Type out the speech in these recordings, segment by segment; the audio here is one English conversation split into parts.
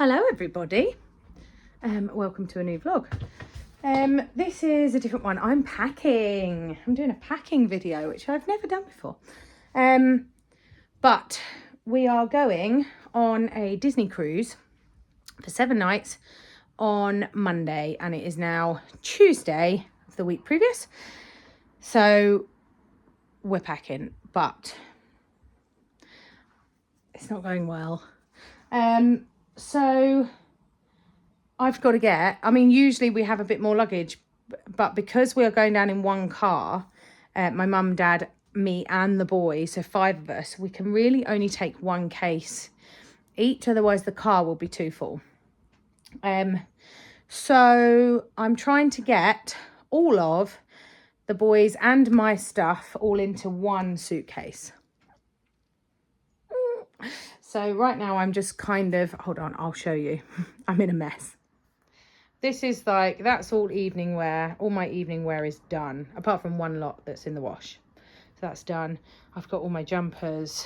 Hello everybody, welcome to a new vlog. This is a different one. I'm doing a packing video, which I've never done before. But we are going on a Disney cruise for 7 nights on Monday, and it is now Tuesday of the week previous. So we're packing, but it's not going well. So I've got to usually we have a bit more luggage, but because we are going down in one car, my mum, dad, me and the boys, so 5 of us, we can really only take one case each, otherwise the car will be too full. So I'm trying to get all of the boys and my stuff all into one suitcase. So right now I'm just kind of, hold on, I'll show you. I'm in a mess. This is like, that's all evening wear. All my evening wear is done, apart from one lot that's in the wash. So that's done. I've got all my jumpers,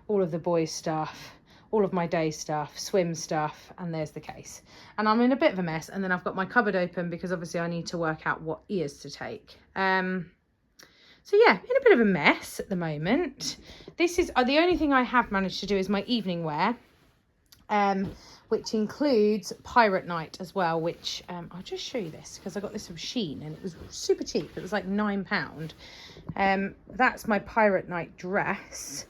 all of the boys' stuff, all of my day stuff, swim stuff, and there's the case. And I'm in a bit of a mess. And then I've got my cupboard open because obviously I need to work out what ears to take. So yeah, in a bit of a mess at the moment. This is the only thing I have managed to do is my evening wear, which includes Pirate Night as well, which I'll just show you this because I got this from Shein and it was super cheap. It was like £9. That's my Pirate Night dress.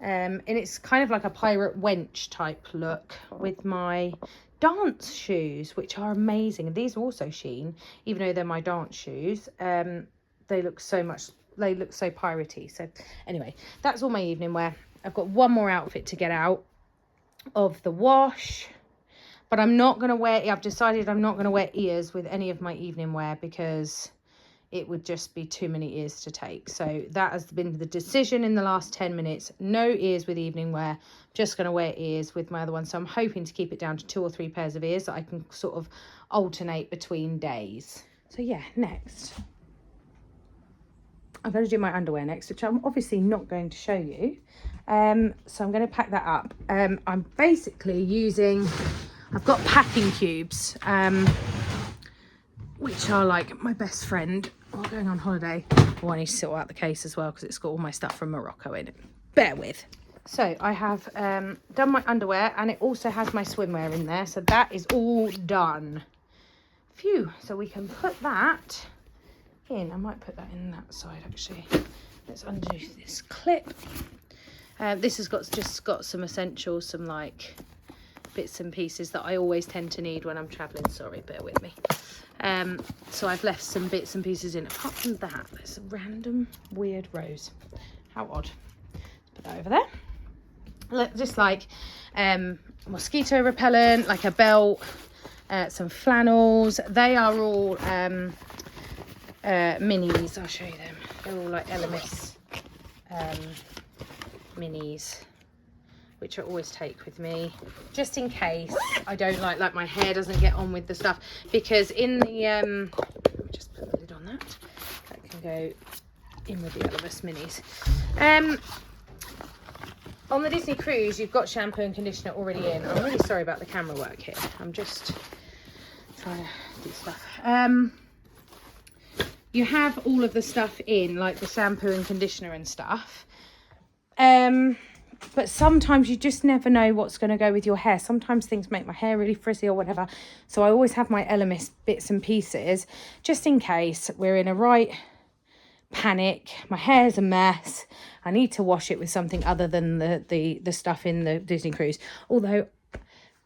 And it's kind of like a pirate wench type look with my dance shoes, which are amazing. And these are also Shein, even though they're my dance shoes. They look so piratey. So anyway, that's all my evening wear. I've got one more outfit to get out of the wash, but I've decided I'm not going to wear ears with any of my evening wear because it would just be too many ears to take. So that has been the decision in the last 10 minutes. No ears with evening wear. Just going to wear ears with my other one. So I'm hoping to keep it down to 2 or 3 pairs of ears that I can sort of alternate between days. So yeah, next. I'm going to do my underwear next, which I'm obviously not going to show you. So I'm going to pack that up. I'm basically I've got packing cubes, which are like my best friend while going on holiday. Oh, I need to sort out the case as well because it's got all my stuff from Morocco in it. Bear with. So I have done my underwear, and it also has my swimwear in there. So that is all done. Phew. So we can put that in. I might put that in that side actually. Let's undo this clip. This has just got some essentials, some like bits and pieces that I always tend to need when I'm traveling. Sorry, bear with me. So I've left some bits and pieces in. Apart from that, there's a random weird rose. How odd. Let's put that over there. Look, just like mosquito repellent, like a belt, some flannels. They are all minis. I'll show you them. They're all like Elemis minis, which I always take with me just in case I don't like my hair doesn't get on with the stuff, because in the let me just put the lid on that can go in with the Elemis minis. On the Disney cruise you've got shampoo and conditioner already in. I'm really sorry about the camera work here. I'm just trying to do stuff. You have all of the stuff in, like the shampoo and conditioner and stuff. But sometimes you just never know what's going to go with your hair. Sometimes things make my hair really frizzy or whatever. So I always have my Elemis bits and pieces, just in case we're in a right panic. My hair's a mess. I need to wash it with something other than the stuff in the Disney cruise. Although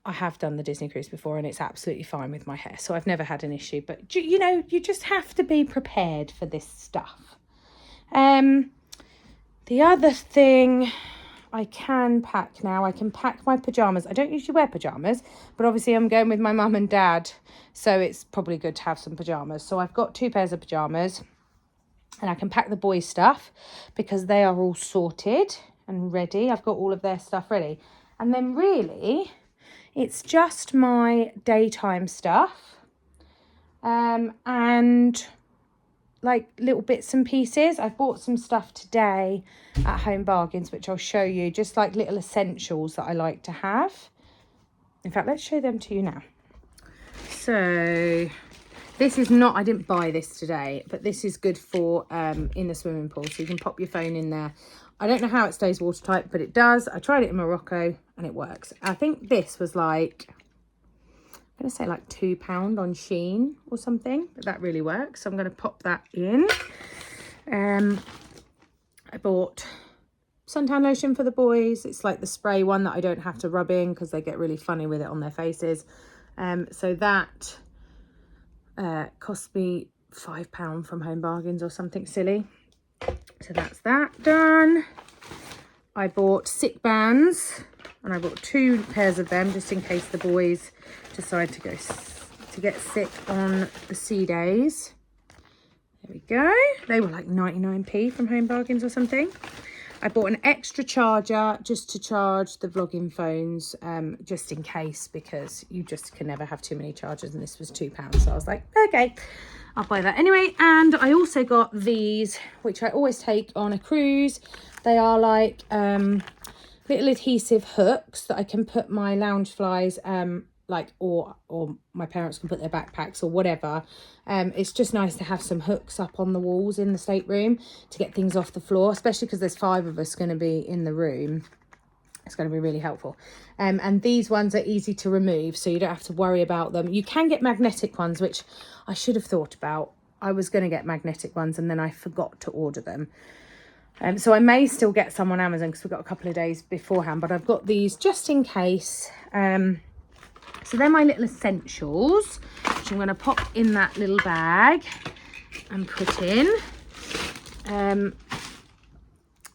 I have done the Disney cruise before and it's absolutely fine with my hair. So I've never had an issue. But, you know, you just have to be prepared for this stuff. The other thing I can pack now, I can pack my pyjamas. I don't usually wear pyjamas, but obviously I'm going with my mum and dad, so it's probably good to have some pyjamas. So I've got 2 pairs of pyjamas, and I can pack the boys' stuff because they are all sorted and ready. I've got all of their stuff ready. And then really, it's just my daytime stuff, and like little bits and pieces. I bought some stuff today at Home Bargains, which I'll show you, just like little essentials that I like to have. In fact, let's show them to you now. So this is not, I didn't buy this today, but this is good for in the swimming pool. So you can pop your phone in there. I don't know how it stays watertight, but it does. I tried it in Morocco and it works. I think this was like, I'm going to say like £2 on Shein or something, but that really works. So I'm going to pop that in. I bought suntan lotion for the boys. It's like the spray one that I don't have to rub in because they get really funny with it on their faces. So that cost me £5 from Home Bargains or something silly. So that's that done. I bought sick bands and I bought 2 pairs of them just in case the boys decide to get sick on the sea days. There we go. They were like 99p from Home Bargains or something. I bought an extra charger just to charge the vlogging phones, just in case, because you just can never have too many chargers, and this was £2. So I was like, okay, I'll buy that anyway. And I also got these, which I always take on a cruise. They are like little adhesive hooks that I can put my lounge flies, like, or my parents can put their backpacks or whatever. It's just nice to have some hooks up on the walls in the stateroom to get things off the floor, especially because there's 5 of us going to be in the room. It's going to be really helpful. And these ones are easy to remove, so you don't have to worry about them. You can get magnetic ones, which I should have thought about. I was going to get magnetic ones and then I forgot to order them. So I may still get some on Amazon because we've got a couple of days beforehand, but I've got these just in case. So they're my little essentials, which I'm going to pop in that little bag and put in.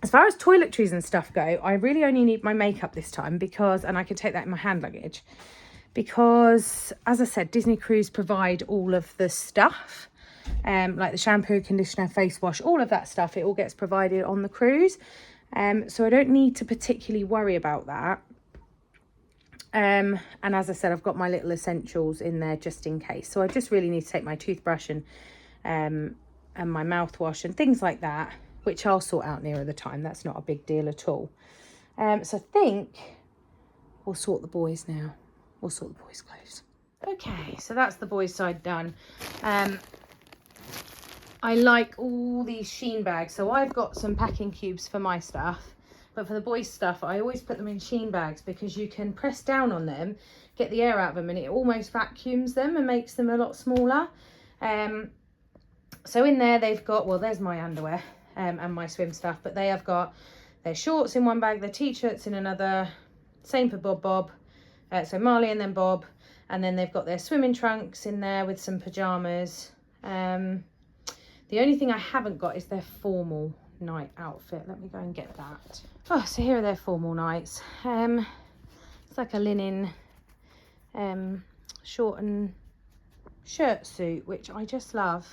As far as toiletries and stuff go, I really only need my makeup this time because, and I could take that in my hand luggage, because as I said, Disney Cruise provide all of the stuff, like the shampoo, conditioner, face wash, all of that stuff. It all gets provided on the cruise. So I don't need to particularly worry about that. And as I said, I've got my little essentials in there just in case. So I just really need to take my toothbrush and my mouthwash and things like that, which I'll sort out nearer the time. That's not a big deal at all. So I think we'll sort the boys now. We'll sort the boys' clothes. Okay, so that's the boys' side done. I like all these Shein bags. So I've got some packing cubes for my stuff. But for the boys' stuff, I always put them in Shein bags because you can press down on them, get the air out of them, and it almost vacuums them and makes them a lot smaller. So in there they've got, well, there's my underwear and my swim stuff, but they have got their shorts in one bag, their t-shirts in another, same for Bob. So Marley and then Bob, and then they've got their swimming trunks in there with some pyjamas. The only thing I haven't got is their formal night outfit. Let me go and get that. Oh, so here are their formal nights. It's like a linen short and shirt suit, which I just love.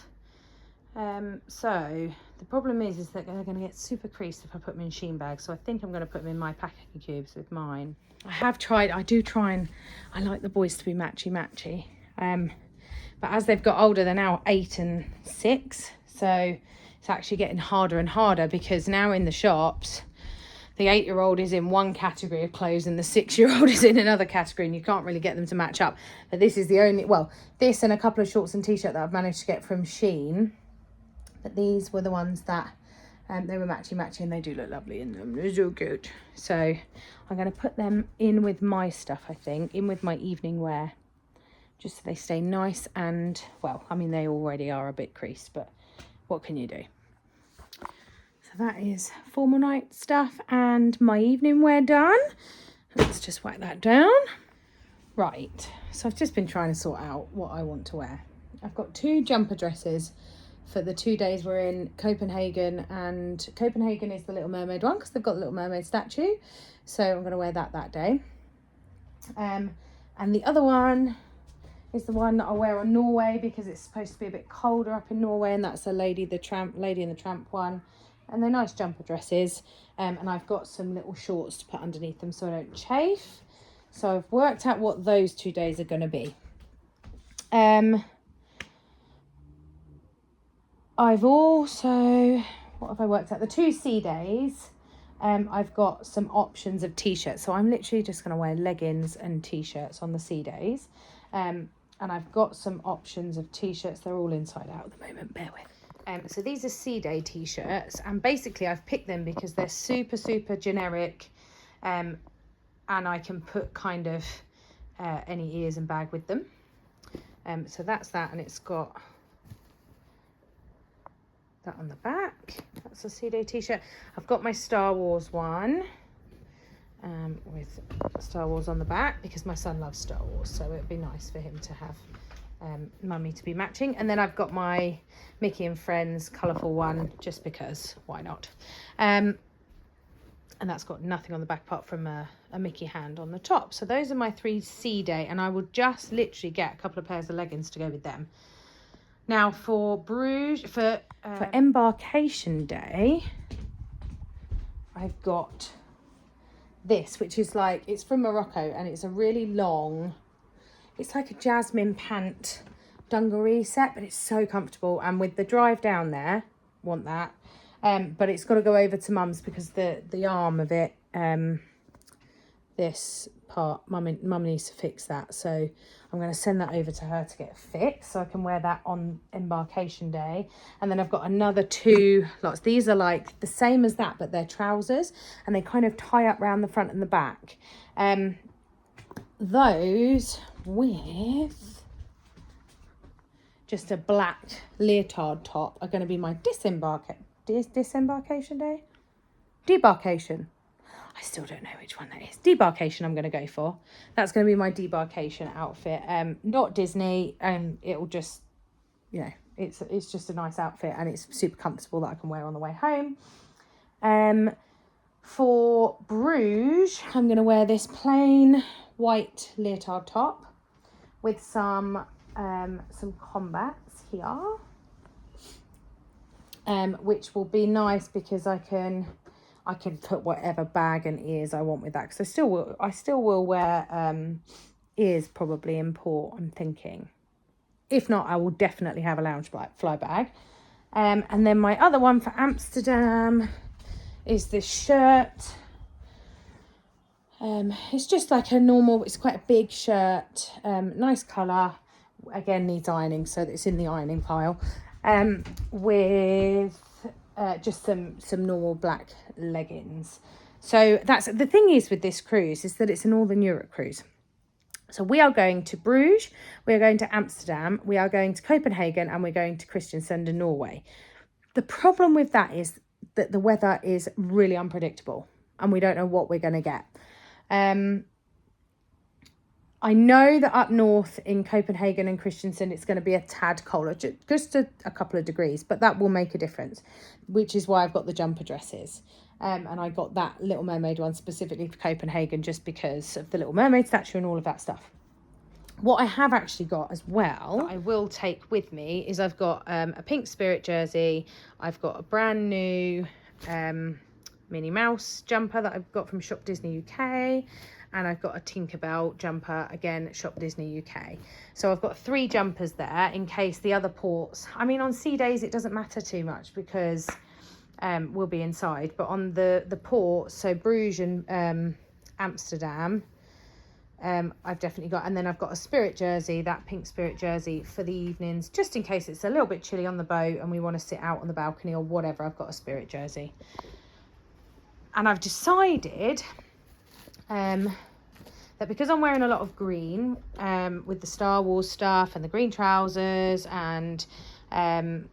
So the problem is that they're going to get super creased if I put them in Shein bags. So I think I'm going to put them in my packing cubes with mine. I do try and I like the boys to be matchy. But as they've got older, they're now 8 and 6. So it's actually getting harder and harder because now in the shops, the 8-year-old is in one category of clothes and the 6-year-old is in another category, and you can't really get them to match up. But this is the only, well, this and a couple of shorts and t-shirt that I've managed to get from Shein. But these were the ones that they were matchy and they do look lovely in them. They're so good. So I'm going to put them in with my stuff, I think, in with my evening wear, just so they stay nice and, well, I mean, they already are a bit creased, but what can you do? So that is formal night stuff and my evening wear done. Let's just whack that down. Right, so I've just been trying to sort out what I want to wear. I've got 2 jumper dresses for the 2 days we're in Copenhagen, and Copenhagen is the Little Mermaid one because they've got the Little Mermaid statue. So I'm going to wear that day. And the other one is the one that I wear on Norway because it's supposed to be a bit colder up in Norway, and that's a Lady and the Tramp one. And they're nice jumper dresses. And I've got some little shorts to put underneath them so I don't chafe. So I've worked out what those 2 days are going to be. I've also, what have I worked out? The 2 sea days I've got some options of t-shirts. So I'm literally just going to wear leggings and t-shirts on the sea days. And I've got some options of t-shirts. They're all inside out at the moment, bear with. So these are sea day t-shirts, and basically I've picked them because they're super, super generic. And I can put kind of any ears and bag with them. So that's that, and it's got that on the back. That's a sea day t-shirt. I've got my Star Wars one with Star Wars on the back because my son loves Star Wars, so it'd be nice for him to have mummy to be matching. And then I've got my Mickey and Friends colourful one just because, why not? And that's got nothing on the back apart from a Mickey hand on the top. So those are my 3 sea day, and I would just literally get a couple of pairs of leggings to go with them. Now for Bruges, for embarkation day, I've got this, which is like, it's from Morocco, and it's a really long, it's like a jasmine pant dungaree set, but it's so comfortable. And with the drive down there, want that. But it's got to go over to mum's because the arm of it, this part, mum needs to fix that. So I'm going to send that over to her to get fixed so I can wear that on embarkation day. And then I've got another 2 lots. These are like the same as that, but they're trousers, and they kind of tie up around the front and the back. Those with just a black leotard top are going to be my debarkation day. I still don't know which one that is. Debarkation I'm going to go for. That's going to be my debarkation outfit. Not Disney, and it'll just, you know, it's just a nice outfit, and it's super comfortable that I can wear on the way home. For Bruges, I'm going to wear this plain white leotard top with some combats here, which will be nice because I can put whatever bag and ears I want with that, because I still will wear ears probably in port, I'm thinking. If not, I will definitely have a Loungefly bag. And then my other one for Amsterdam is this shirt. It's just like a normal, it's quite a big shirt, nice colour, again needs ironing, so it's in the ironing pile, with just some normal black leggings. So that's the thing is with this cruise, is that it's a Northern Europe cruise. So we are going to Bruges, we are going to Amsterdam, we are going to Copenhagen, and we're going to Kristiansand in Norway. The problem with that is that the weather is really unpredictable, and we don't know what we're going to get. I know that up north in Copenhagen and Kristiansand, it's going to be a tad colder, just a couple of degrees, but that will make a difference, which is why I've got the jumper dresses. And I got that Little Mermaid one specifically for Copenhagen just because of the Little Mermaid statue and all of that stuff. What I have actually got as well, I will take with me, is I've got a pink Spirit jersey. I've got a brand new Minnie Mouse jumper that I've got from Shop Disney UK. And I've got a Tinkerbell jumper, again, Shop Disney UK. So I've got 3 jumpers there in case the other ports, I mean, on sea days, it doesn't matter too much because we'll be inside. But on the ports, so Bruges and Amsterdam, I've definitely got, and then I've got a Spirit jersey, that pink Spirit jersey for the evenings, just in case it's a little bit chilly on the boat and we want to sit out on the balcony or whatever, I've got a Spirit jersey. And I've decided that because I'm wearing a lot of green with the Star Wars stuff and the green trousers, and I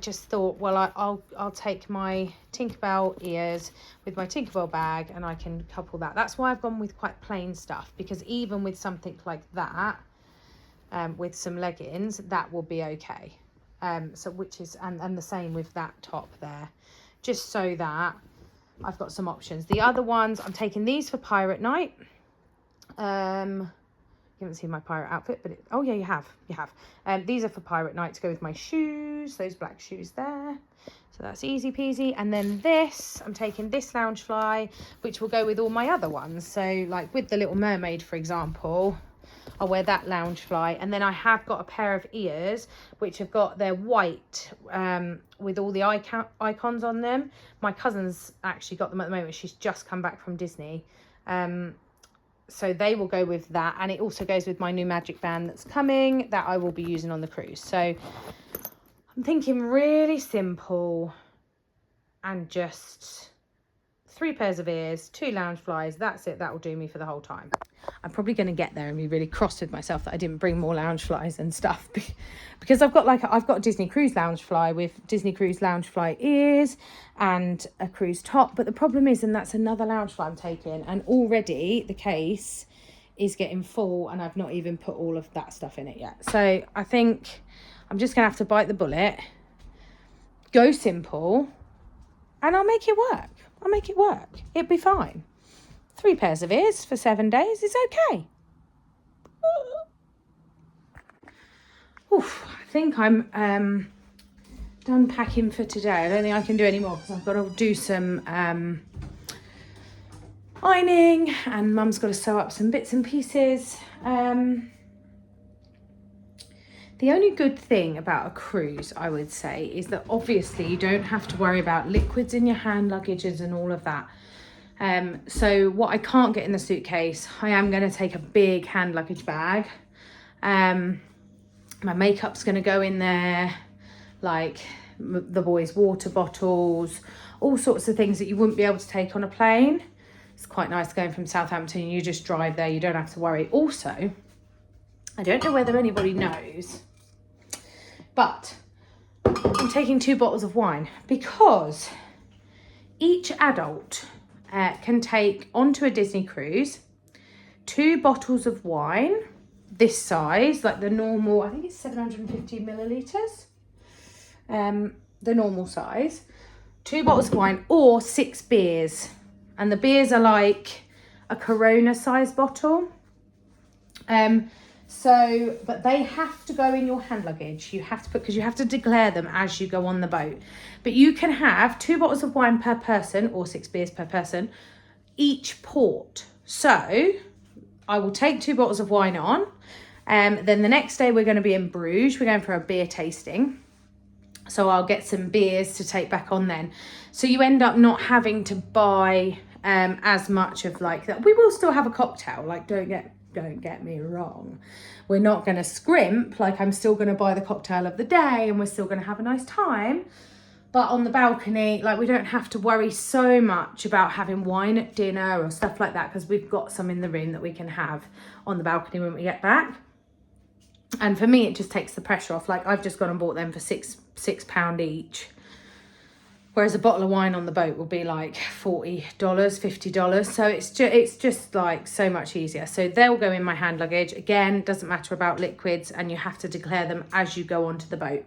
just thought, well, I'll take my Tinkerbell ears with my Tinkerbell bag, and I can couple that. That's why I've gone with quite plain stuff, because even with something like that, with some leggings, that will be okay. So which is, and the same with that top there, just so that I've got some options. The other ones, I'm taking these for pirate night. You haven't seen my pirate outfit, but oh yeah, you have. These are for pirate night to go with my shoes, those black shoes there. So that's easy peasy. And then this, I'm taking this Loungefly, which will go with all my other ones. So like with the Little Mermaid, for example, I'll wear that Loungefly. And then I have got a pair of ears, which have got their white with all the icons on them. My cousin's actually got them at the moment. She's just come back from Disney. So they will go with that. And it also goes with my new Magic Band that's coming that I will be using on the cruise. So I'm thinking really simple and just 3 pairs of ears, 2 Loungeflies. That's it. That will do me for the whole time. I'm probably going to get there and be really cross with myself that I didn't bring more Loungeflies and stuff, because I've got a Disney Cruise Loungefly with Disney Cruise Loungefly ears and a cruise top. But the problem is, and that's another Loungefly I'm taking, and already the case is getting full and I've not even put all of that stuff in it yet. So I think I'm just going to have to bite the bullet, go simple, and I'll make it work. I'll make it work. It'll be fine. 3 pairs of ears for 7 days is okay. Oof, I think I'm done packing for today. I don't think I can do any more because I've got to do some ironing and Mum's got to sew up some bits and pieces. The only good thing about a cruise, I would say, is that obviously you don't have to worry about liquids in your hand luggages and all of that. So what I can't get in the suitcase, I am going to take a big hand luggage bag. My makeup's going to go in there, like the boys' water bottles, all sorts of things that you wouldn't be able to take on a plane. It's quite nice going from Southampton. You just drive there. You don't have to worry. Also, I don't know whether anybody knows, but I'm taking 2 bottles of wine because each adult can take onto a Disney cruise 2 bottles of wine, this size, like the normal, I think it's 750 millilitres, the normal size, 2 bottles of wine or 6 beers. And the beers are like a Corona size bottle. But they have to go in your hand luggage. You have to because you have to declare them as you go on the boat. But you can have 2 bottles of wine per person or 6 beers per person, each port. So I will take 2 bottles of wine on. Then the next day we're going to be in Bruges. We're going for a beer tasting. So I'll get some beers to take back on then. So you end up not having to buy as much of like that. We will still have a cocktail. Like don't get me wrong. We're not going to scrimp. Like I'm still going to buy the cocktail of the day and we're still going to have a nice time. But on the balcony, like we don't have to worry so much about having wine at dinner or stuff like that because we've got some in the room that we can have on the balcony when we get back. And for me, it just takes the pressure off. Like I've just gone and bought them for £6 each. Whereas a bottle of wine on the boat will be like $40, $50. So it's just like so much easier. So they'll go in my hand luggage. Again, doesn't matter about liquids and you have to declare them as you go onto the boat.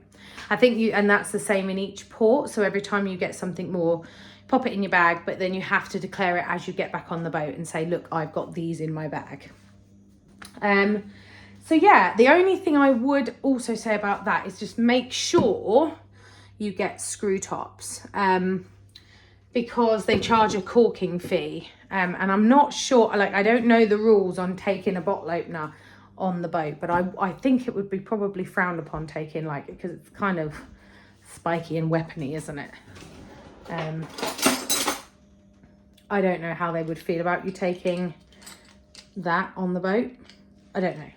I think and that's the same in each port. So every time you get something more, pop it in your bag, but then you have to declare it as you get back on the boat and say, look, I've got these in my bag. So yeah, the only thing I would also say about that is just make sure you get screw tops because they charge a corking fee. And I'm not sure, like I don't know the rules on taking a bottle opener on the boat, but I think it would be probably frowned upon taking like, because it's kind of spiky and weapony, isn't it? I don't know how they would feel about you taking that on the boat. I don't know.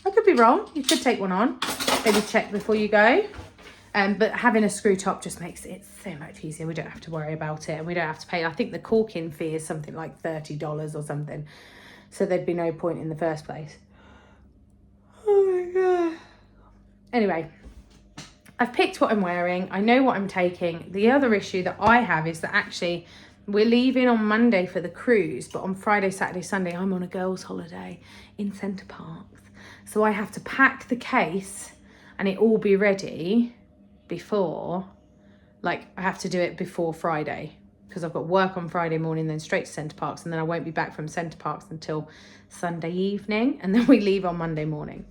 I could be wrong. You could take one on. Maybe check before you go. But having a screw top just makes it so much easier. We don't have to worry about it and we don't have to pay. I think the corking fee is something like $30 or something. So there'd be no point in the first place. Oh my God. Anyway, I've picked what I'm wearing. I know what I'm taking. The other issue that I have is that actually we're leaving on Monday for the cruise, but on Friday, Saturday, Sunday, I'm on a girls' holiday in Center Parcs. So I have to pack the case and it all be ready before, like I have to do it before Friday because I've got work on Friday morning, then straight to Center Parcs, and then I won't be back from Center Parcs until Sunday evening, and then we leave on Monday morning.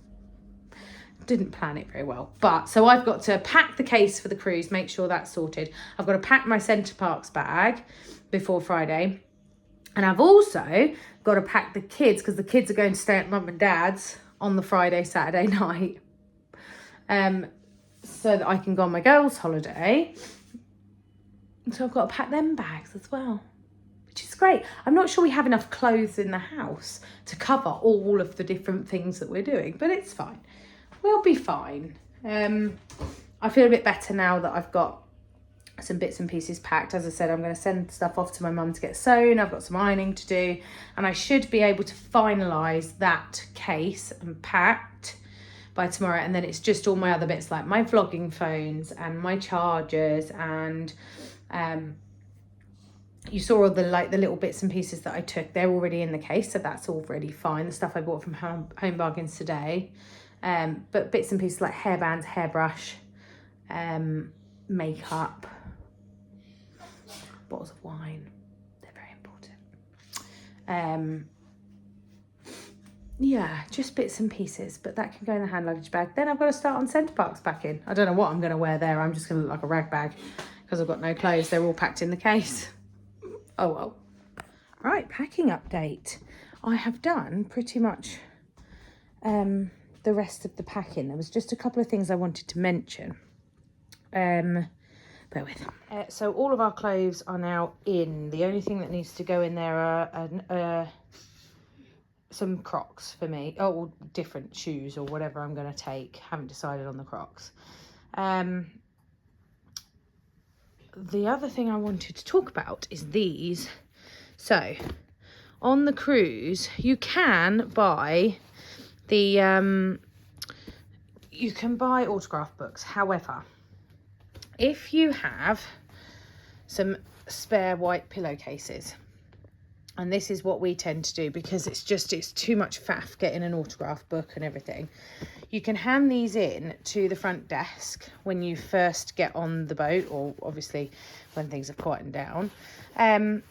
Didn't plan it very well, but so I've got to pack the case for the cruise, make sure that's sorted. I've got to pack my Center Parcs bag before Friday, and I've also got to pack the kids because the kids are going to stay at mum and dad's on the Friday, Saturday night, so that I can go on my girls' holiday. So I've got to pack them bags as well, which is great. I'm not sure we have enough clothes in the house to cover all of the different things that we're doing, but it's fine. We'll be fine. I feel a bit better now that I've got some bits and pieces packed. As I said, I'm going to send stuff off to my mum to get sewn. I've got some ironing to do, and I should be able to finalise that case and packed by tomorrow. And then it's just all my other bits like my vlogging phones and my chargers, and you saw all the little bits and pieces that I took. They're already in the case, so that's already fine. The stuff I bought from Home Bargains today, but bits and pieces like hairbands, hairbrush, makeup, bottles of wine, they're very important. Yeah, just bits and pieces, but that can go in the hand luggage bag. Then I've got to start on Center Parcs packing. I don't know what I'm going to wear there. I'm just going to look like a rag bag because I've got no clothes. They're all packed in the case. Oh well. Right, packing update. I have done pretty much the rest of the packing. There was just a couple of things I wanted to mention. Bear with. So all of our clothes are now in. The only thing that needs to go in there are some Crocs for me. Oh, different shoes or whatever I'm going to take. Haven't decided on the Crocs. The other thing I wanted to talk about is these. So on the cruise, you can buy the you can buy autograph books. However, if you have some spare white pillowcases, and this is what we tend to do because it's too much faff getting an autograph book and everything, you can hand these in to the front desk when you first get on the boat, or obviously when things have quietened down, and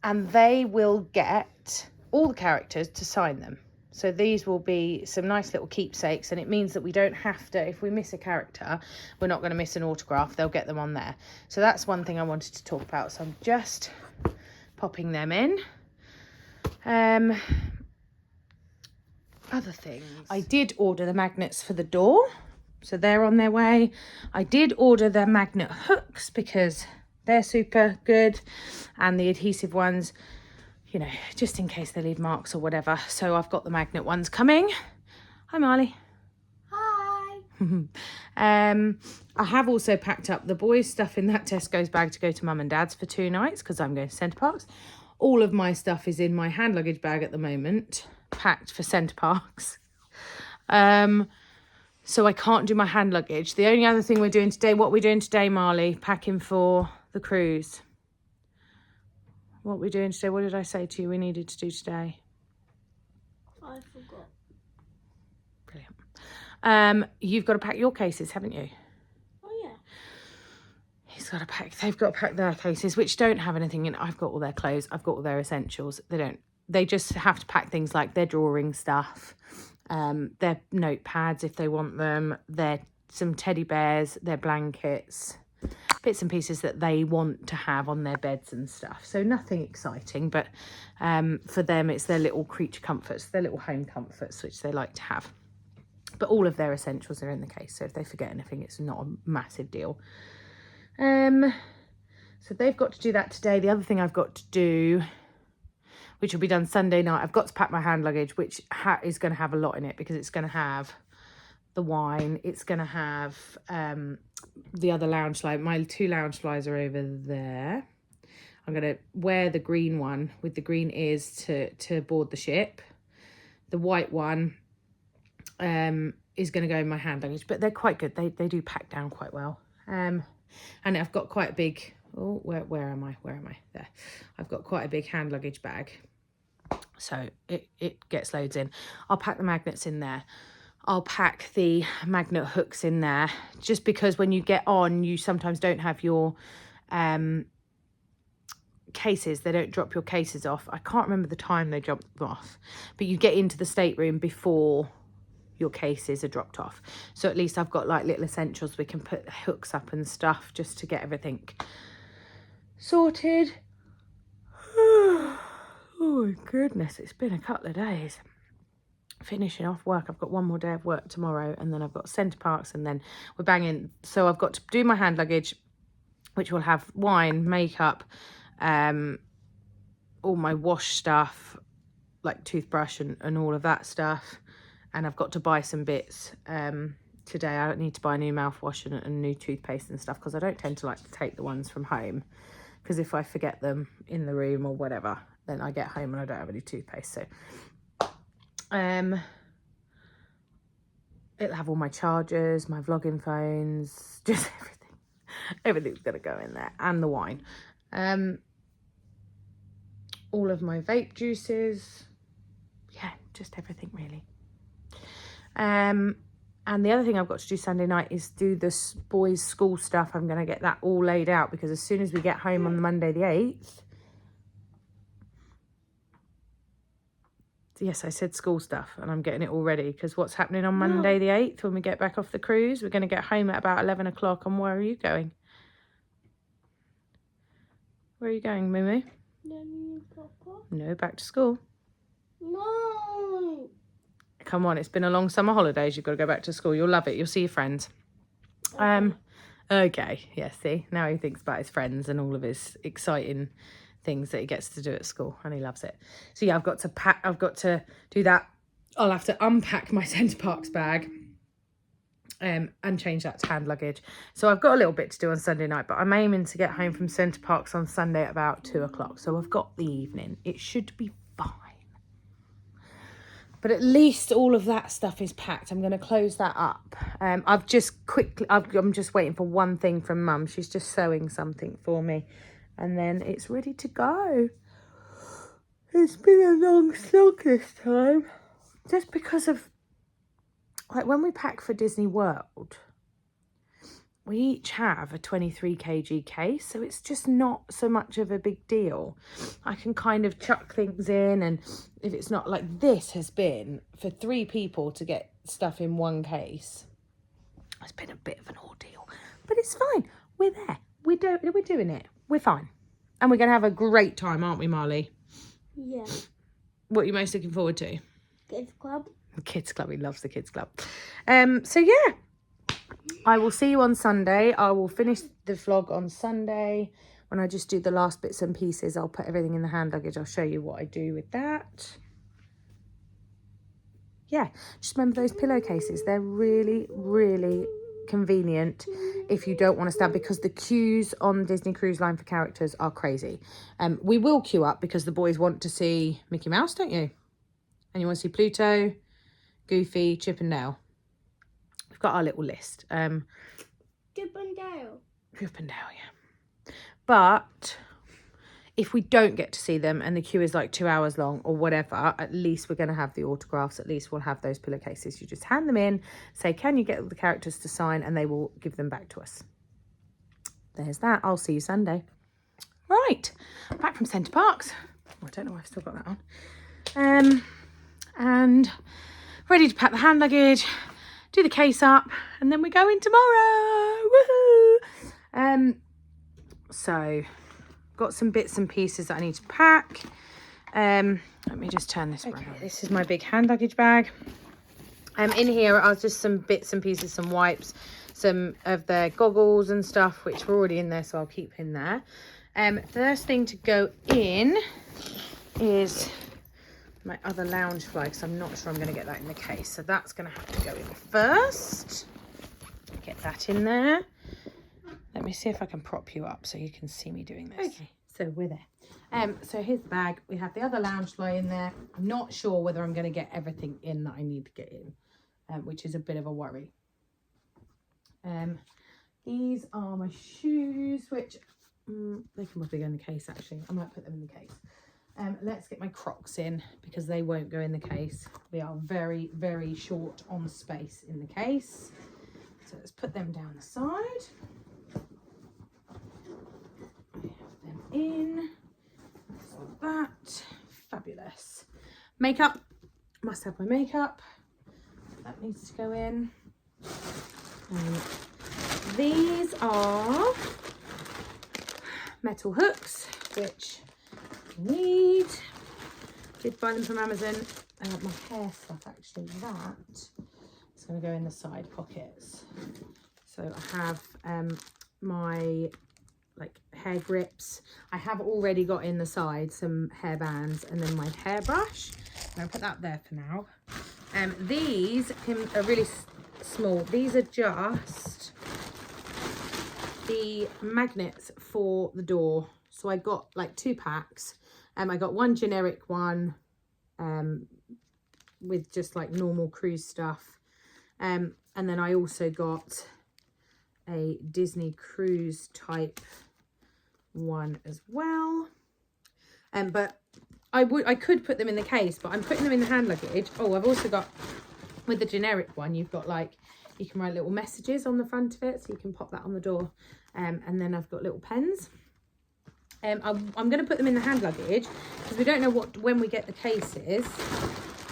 they will get all the characters to sign them. So these will be some nice little keepsakes, and it means that we don't have to, if we miss a character, we're not going to miss an autograph. They'll get them on there. So that's one thing I wanted to talk about. So I'm just popping them in. Other things. I did order the magnets for the door, so they're on their way. I did order the magnet hooks because they're super good, and the adhesive ones, you know, just in case they leave marks or whatever. So I've got the magnet ones coming. Hi, Marley. Hi. I have also packed up the boys' stuff in that Tesco's bag to go to Mum and Dad's for 2 nights because I'm going to Center Parcs. All of my stuff is in my hand luggage bag at the moment, packed for Center Parcs. So I can't do my hand luggage. The only other thing we're doing today, what we're doing today, Marley, packing for the cruise. What we're doing today, what did I say to you we needed to do today? I forgot. Brilliant. You've got to pack your cases, haven't you? Oh yeah. They've got to pack their cases, which don't have anything in. I've got all their clothes. I've got all their essentials. They just have to pack things like their drawing stuff, their notepads if they want them, some teddy bears, their blankets, bits and pieces that they want to have on their beds and stuff. So nothing exciting, but for them it's their little creature comforts, their little home comforts, which they like to have. But all of their essentials are in the case, so if they forget anything, it's not a massive deal. So they've got to do that today. The other thing I've got to do, which will be done Sunday night, I've got to pack my hand luggage, which is going to have a lot in it because it's going to have the wine, it's going to have the other lounge slide. My 2 lounge slides are over there. I'm going to wear the green one with the green ears to board the ship. The white one is going to go in my hand luggage, but they're quite good. They do pack down quite well. And I've got quite a big, oh, where am I? There. I've got quite a big hand luggage bag. So it gets loads in. I'll pack the magnets in there. I'll pack the magnet hooks in there, just because when you get on, you sometimes don't have your cases. They don't drop your cases off. I can't remember the time they drop them off, but you get into the stateroom before your cases are dropped off. So at least I've got like little essentials. We can put hooks up and stuff just to get everything sorted. Oh my goodness, it's been a couple of days. finishing off work. I've got one more day of work tomorrow, and then I've got Center Parcs, and then we're banging. So I've got to do my hand luggage, which will have wine, makeup, all my wash stuff, like toothbrush and all of that stuff. And I've got to buy some bits today. I don't need to buy a new mouthwash and new toothpaste and stuff, because I don't tend to like to take the ones from home, because if I forget them in the room or whatever, then I get home and I don't have any toothpaste. So it'll have all my chargers, my vlogging phones, just everything's gonna go in there, and the wine, all of my vape juices, yeah, just everything really. And the other thing I've got to do Sunday night is do this boys' school stuff. I'm going to get that all laid out, because as soon as we get home on Monday the 8th... Yes, I said school stuff, and I'm getting it all ready, because what's happening on Monday the 8th when we get back off the cruise? We're going to get home at about 11 o'clock, and where are you going? Where are you going, Moo? No, back to school. No. Come on, it's been a long summer holidays. You've got to go back to school. You'll love it. You'll see your friends. Okay. Yeah, see? Now he thinks about his friends and all of his exciting things that he gets to do at school, and he loves it. So yeah, I've got to pack. I've got to do that. I'll have to unpack my Center Parcs bag and change that to hand luggage. So I've got a little bit to do on Sunday night, but I'm aiming to get home from Center Parcs on Sunday at about 2 o'clock. So I've got the evening. It should be fine. But at least all of that stuff is packed. I'm going to close that up. I'm just waiting for one thing from Mum. She's just sewing something for me, and then it's ready to go. It's been a long slog this time, just because of, like, when we pack for Disney World, we each have a 23 kg case, so it's just not so much of a big deal. I can kind of chuck things in, and if it's not like this has been for 3 people to get stuff in one case, it's been a bit of an ordeal, but it's fine. We're there. We're doing it. We're fine. And we're going to have a great time, aren't we, Marley? Yeah. What are you most looking forward to? Kids Club. The Kids Club. He loves the Kids Club. So yeah. I will see you on Sunday. I will finish the vlog on Sunday. When I just do the last bits and pieces, I'll put everything in the hand luggage. I'll show you what I do with that. Yeah, just remember those pillowcases. They're really, really convenient if you don't want to stand, because the queues on Disney Cruise Line for characters are crazy. We will queue up because the boys want to see Mickey Mouse, don't you? And you want to see Pluto, Goofy, Chip and Dale. We've got our little list. Chip and Dale. Chip and Dale, yeah. But if we don't get to see them and the queue is like 2 hours long or whatever, at least we're going to have the autographs. At least we'll have those pillowcases. You just hand them in, say, can you get all the characters to sign, and they will give them back to us. There's that. I'll see you Sunday. Right, back from Center Parcs. Oh, I don't know why I've still got that on. And ready to pack the hand luggage, do the case up, and then we're going tomorrow. Woohoo! So got some bits and pieces that I need to pack. Let me just turn this around. This is my big hand luggage bag. In here are just some bits and pieces, some wipes, some of their goggles and stuff, which were already in there, so I'll keep in there. First thing to go in is my other lounge fly, because I'm not sure I'm going to get that in the case, so that's going to have to go in first. Get that in there. Let me see if I can prop you up so you can see me doing this. Okay, so we're there. So here's the bag. We have the other lounge fly in there. I'm not sure whether I'm going to get everything in that I need to get in, which is a bit of a worry. These are my shoes, which they can probably go in the case, actually. I might put them in the case. Let's get my Crocs in, because they won't go in the case. We are very, very short on space in the case. So let's put them down the side. I have them in. So that. Fabulous. Makeup. Must have my makeup. That needs to go in. These are metal hooks, which need. Did buy them from Amazon. my hair stuff actually. That is going to go in the side pockets. So I have my like hair grips. I have already got in the side some hair bands and then my hairbrush. I'm going to put that there for now. These are really small. These are just the magnets for the door. So I got like 2 packs. I got one generic one with just like normal cruise stuff. And then I also got a Disney cruise type one as well. But I could put them in the case, but I'm putting them in the hand luggage. Oh, I've also got, with the generic one, you've got like, you can write little messages on the front of it, so you can pop that on the door. And then I've got little pens. I'm going to put them in the hand luggage because we don't know when we get the cases.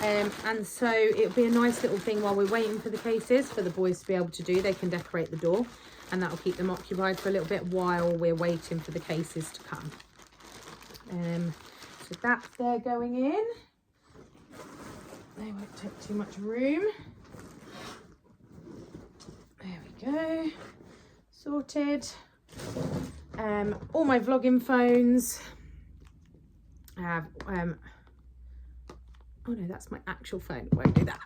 And so it'll be a nice little thing while we're waiting for the cases for the boys to be able to do. They can decorate the door and that'll keep them occupied for a little bit while we're waiting for the cases to come. So that's there going in. They won't take too much room. There we go. Sorted. All my vlogging phones. I have oh no, that's my actual phone. I won't do that.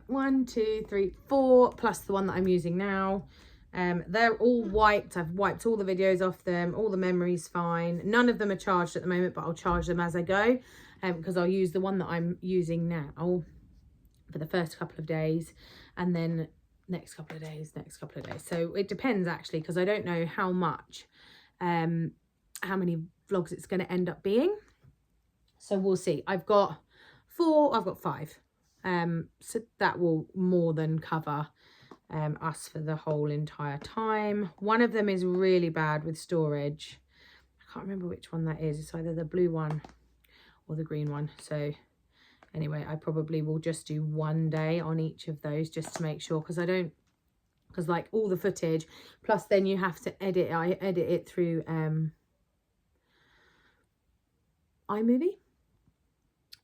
1, 2, 3, 4 plus the one that I'm using now. They're all wiped. I've wiped all the videos off them. All the memory's fine. None of them are charged at the moment, but I'll charge them as I go because I'll use the one that I'm using now for the first couple of days, and then next couple of days. So it depends actually, because I don't know how much, how many vlogs it's going to end up being. So we'll see. I've got 5. So that will more than cover us for the whole entire time. One of them is really bad with storage. I can't remember which one that is. It's either the blue one or the green one. So anyway, I probably will just do 1 day on each of those just to make sure, because like all the footage, plus then you have to edit. I edit it through iMovie.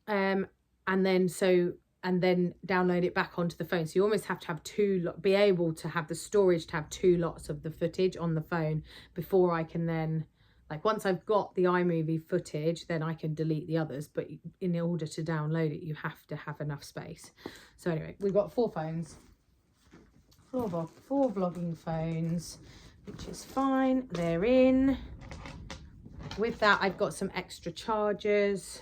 And then download it back onto the phone. So you almost have to have be able to have the storage to have 2 lots of the footage on the phone before I can then, like once I've got the iMovie footage, then I can delete the others. But in order to download it, you have to have enough space. So anyway, we've got 4 phones, 4 vlogging phones, which is fine. They're in. With that, I've got some extra chargers.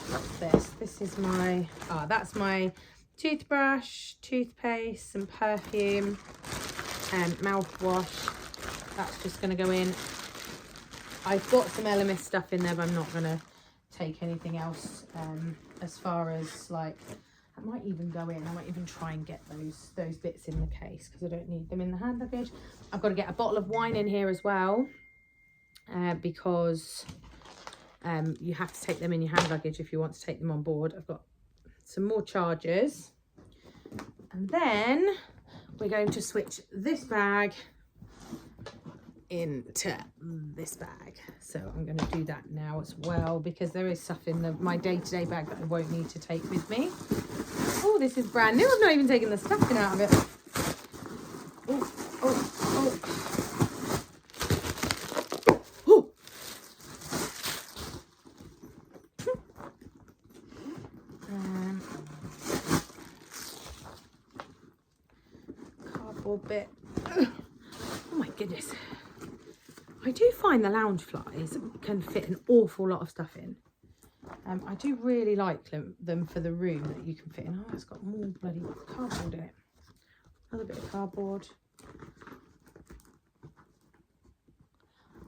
What's this? This is my, that's my toothbrush, toothpaste, some perfume and mouthwash. That's just going to go in. I've got some LMS stuff in there, but I'm not going to take anything else as far as like, I might even go in. I might even try and get those bits in the case because I don't need them in the hand luggage. I've got to get a bottle of wine in here as well because you have to take them in your hand luggage if you want to take them on board. I've got some more chargers. And then we're going to switch this bag into this bag. So I'm going to do that now as well because there is stuff in my day-to-day bag that I won't need to take with me. Oh, this is brand new. I've not even taken the stuffing out of it. Oh. Bit. Oh my goodness, I do find the lounge flies can fit an awful lot of stuff in. I do really like them for the room that you can fit in. Oh, it's got more bloody cardboard in it. Another bit of cardboard.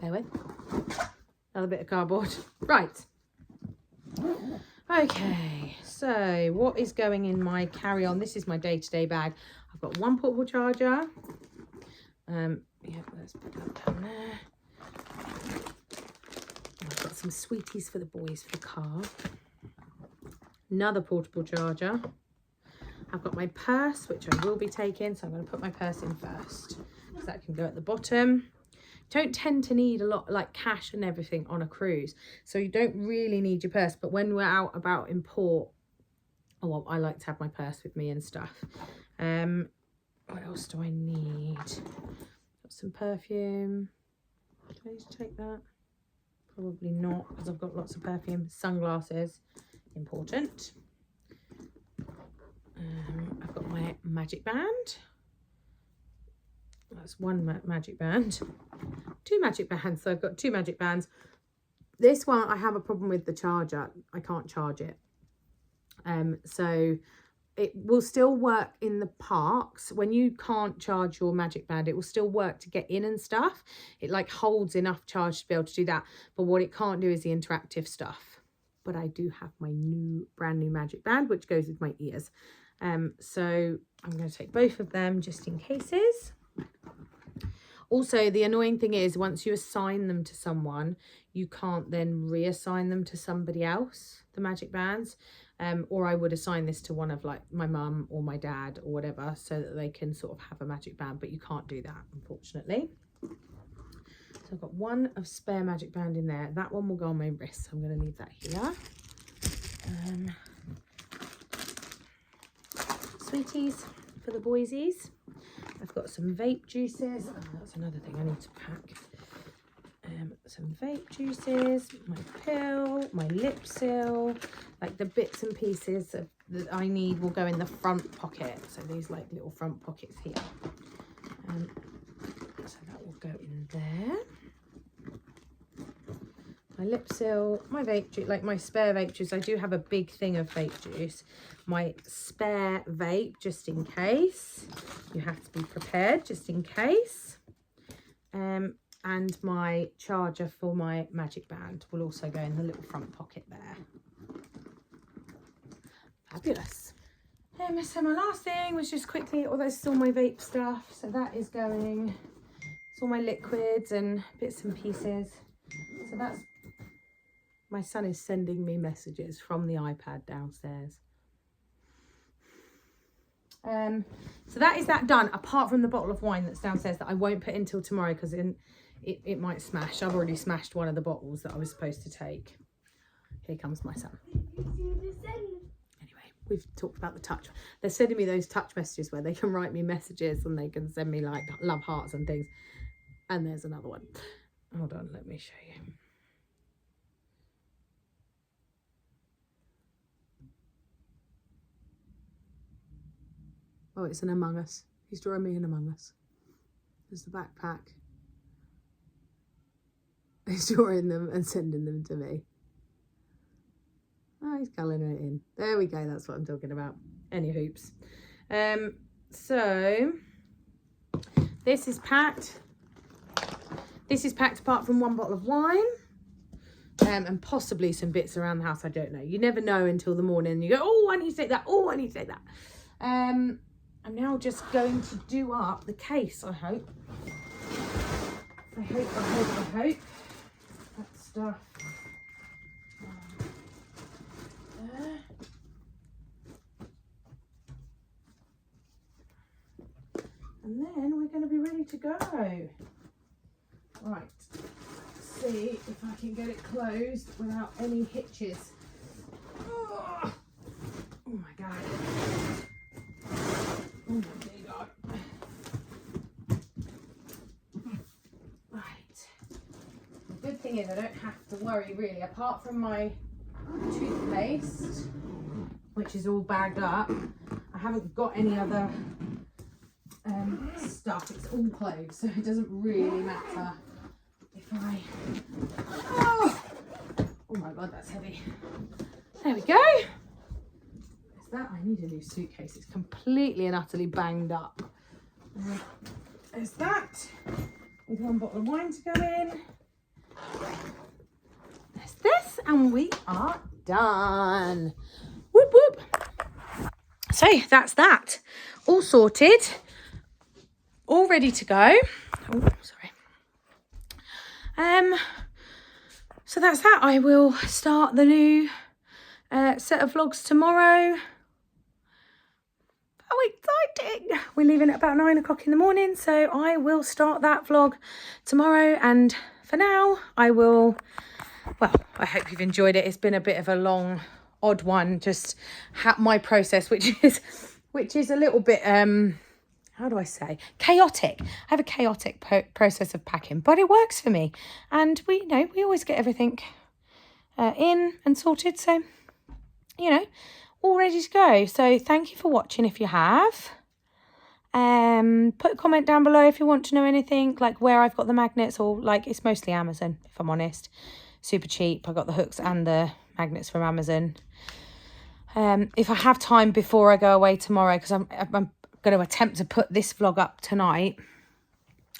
Bear with. Another bit of cardboard. Right. Okay, so what is going in my carry-on? This is my day-to-day bag. I've got 1 portable charger. Yeah, let's put that down there. I've got some sweeties for the boys for the car. Another portable charger. I've got my purse, which I will be taking, so I'm going to put my purse in first because that can go at the bottom. Don't tend to need a lot like cash and everything on a cruise, so you don't really need your purse, but when we're out about in port Oh, well, I like to have my purse with me and stuff. What else do I need? Got some perfume. Do I need to take that? Probably not, because I've got lots of perfume. Sunglasses, important. I've got my magic band. That's one magic band. 2 magic bands, so I've got 2 magic bands. This one, I have a problem with the charger. I can't charge it. So it will still work in the parks. When you can't charge your magic band, it will still work to get in and stuff. It like holds enough charge to be able to do that. But what it can't do is the interactive stuff. But I do have my brand new magic band, which goes with my ears. So I'm going to take both of them just in cases. Also, the annoying thing is once you assign them to someone, you can't then reassign them to somebody else, the magic bands. Or I would assign this to one of like my mum or my dad or whatever, so that they can sort of have a magic band, but you can't do that, unfortunately. So I've got one of spare magic band in there. That one will go on my wrist, so I'm going to leave that here. Sweeties for the boysies. I've got some vape juices. Oh, that's another thing I need to pack. Some vape juices, my pill, my lip seal, like the bits and pieces that I need will go in the front pocket. So these like little front pockets here. So that will go in there. My lip seal, my vape juice, like my spare vape juice. I do have a big thing of vape juice. My spare vape, just in case. You have to be prepared, just in case. And my charger for my magic band will also go in the little front pocket there. Fabulous. So my last thing was just quickly, although this is all my vape stuff, so that is going, it's all my liquids and bits and pieces. So that's, my son is sending me messages from the iPad downstairs. So that is that done, apart from the bottle of wine that's downstairs that I won't put until tomorrow because it might smash. I've already smashed one of the bottles that I was supposed to take. Here comes my son. Anyway, we've talked about the touch. They're sending me those touch messages where they can write me messages and they can send me like love hearts and things. And there's another one. Hold on, let me show you. Oh, it's an Among Us. He's drawing me an Among Us. There's the backpack. He's drawing them and sending them to me. Oh, he's colouring it in. There we go. That's what I'm talking about. Any hoops. So this is packed. This is packed apart from one bottle of wine. And possibly some bits around the house. I don't know. You never know until the morning. And you go, oh, I need to take that. Oh, I need to take that. I'm now just going to do up the case, I hope. I hope. That stuff. There. And then we're going to be ready to go. Right. Let's see if I can get it closed without any hitches. Oh my God. Oh my God. Right. The good thing is I don't have to worry really, apart from my toothpaste, which is all bagged up. I haven't got any other stuff. It's all closed, so it doesn't really matter if I... Oh my God, that's heavy. There we go. That I need a new suitcase. It's completely and utterly banged up. There's that with one bottle of wine to go in. There's this, and we are done. Whoop whoop. So that's that, all sorted, all ready to go. Oh, sorry. So that's that. I will start the new set of vlogs tomorrow. How exciting! We're leaving at about 9 o'clock in the morning, so I will start that vlog tomorrow. And for now, I will, well, I hope you've enjoyed it. It's been a bit of a long odd one, just my process, which is a little bit how do I say, chaotic. I have a chaotic process of packing, but it works for me, and we always get everything in and sorted, so all ready to go. So thank you for watching if you have. Put a comment down below if you want to know anything, like where I've got the magnets, or like it's mostly Amazon, if I'm honest. Super cheap. I got the hooks and the magnets from Amazon. If I have time before I go away tomorrow, because I'm going to attempt to put this vlog up tonight.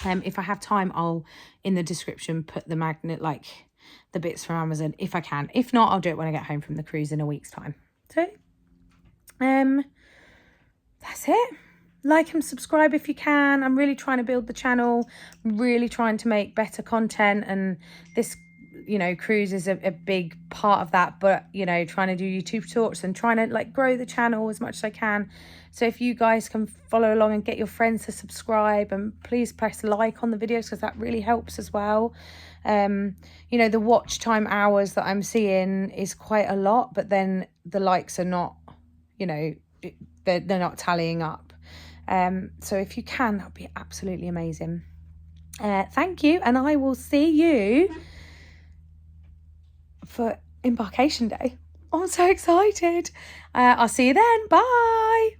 If I have time, I'll in the description put the magnet, like the bits from Amazon, if I can. If not, I'll do it when I get home from the cruise in a week's time. So that's it. Like and subscribe if you can. I'm really trying to build the channel, really trying to make better content, and this cruise is a big part of that, but trying to do YouTube talks and trying to like grow the channel as much as I can. So if you guys can follow along and get your friends to subscribe, and please press like on the videos, because that really helps as well. The watch time hours that I'm seeing is quite a lot, but then the likes are not, they're not tallying up. So if you can, that would be absolutely amazing. Thank you, and I will see you for embarkation day. I'm so excited. I'll see you then. Bye.